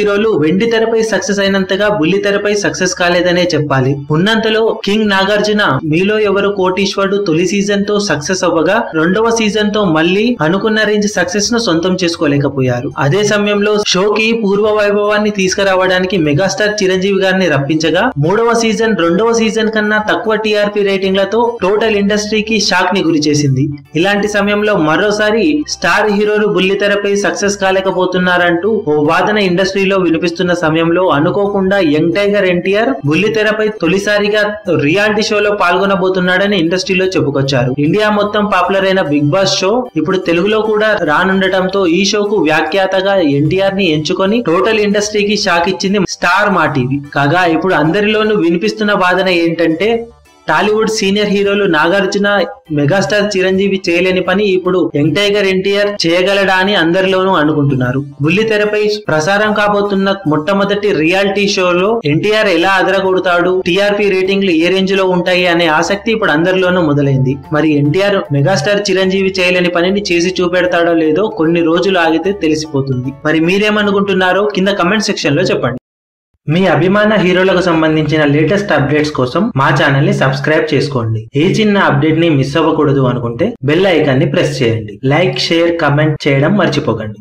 హీరోలు వెండి తెరపై సక్సెస్ అయినంతగా బుల్లి తెరపై సక్సెస్ కాలేదనే చెప్పాలి. ఉన్నంతలో కింగ్ నాగార్జున మీలో ఎవరు కోటీశ్వరుడు తొలి సీజన్ తో సక్సెస్ అవ్వగా రెండవ సీజన్ తో మళ్ళీ అనుకున్న రేంజ్ సక్సెస్ ను సొంతం చేసుకోలేకపోయారు. అదే సమయంలో షోకి పూర్వ వైభవాన్ని తీసుకురావడానికి మెగాస్టార్ చిరంజీవి గారిని రప్పించగా మూడవ సీజన్ రెండవ సీజన్ కన్నా తక్కువ టీఆర్పీ రేటింగ్లతో టోటల్ ఇండస్ట్రీకి షాక్ ని గురి చేసింది. ఇలాంటి సమయంలో మరోసారి స్టార్ హీరోలు బుల్లితెరపై సక్సెస్ కాలేకపోతున్నారంటూ ఓ వాదన ఇండస్ట్రీలో వినిపిస్తున్న సమయంలో అనుకోకుండా యంగ్ టైగర్ ఎన్టీఆర్ బుల్లితెరపై తొలిసారిగా రియాలిటీ షోలో పాల్గొనబోతున్నాడని ఇండస్ట్రీలో చెప్పుకొచ్చారు. ఇండియా మొత్తం పాపులర్ అయిన బిగ్ బాస్ షో ఇప్పుడు తెలుగులో కూడా రానుండటంతో ఈ షోకు వ్యాఖ్యాతగా ఎన్టీఆర్ ని ఎంచుకొని టోటల్ ఇండస్ట్రీకి షాక్ ఇచ్చింది స్టార్ మా టీవీ. కాగా ఇప్పుడు అందరిలోనూ వినిపిస్తున్న వాదన ఏంటంటే టాలీవుడ్ సీనియర్ హీరోలు నాగార్జున మెగాస్టార్ చిరంజీవి చేయలేని పని ఇప్పుడు యంగ్ టైగర్ ఎన్టీఆర్ చేయగలడా అని అందరిలోనూ అనుకుంటున్నారు. బుల్లి తెరపై ప్రసారం కాబోతున్న మొట్టమొదటి రియాలిటీ షోలో ఎన్టీఆర్ ఎలా అదరగొడతాడు, టీఆర్పీ రేటింగ్లు ఏ రేంజ్ లో ఉంటాయి అనే ఆసక్తి ఇప్పుడు అందరిలోనూ మొదలైంది. మరి ఎన్టీఆర్ మెగాస్టార్ చిరంజీవి చేయలేని పనిని చేసి చూపెడతాడో లేదో కొన్ని రోజులు ఆగితే తెలిసిపోతుంది. మరి మీరేమనుకుంటున్నారో కింద కమెంట్ సెక్షన్ లో చెప్పండి. మీ అభిమాన హీరోలకు సంబంధించిన లేటెస్ట్ అప్డేట్స్ కోసం మా ఛానల్ ని సబ్స్క్రైబ్ చేసుకోండి. ఏ చిన్న అప్డేట్ ని మిస్ అవ్వకూడదు అనుకుంటే బెల్ ఐకాన్ ని ప్రెస్ చేయండి. లైక్, షేర్, కమెంట్ చేయడం మర్చిపోకండి.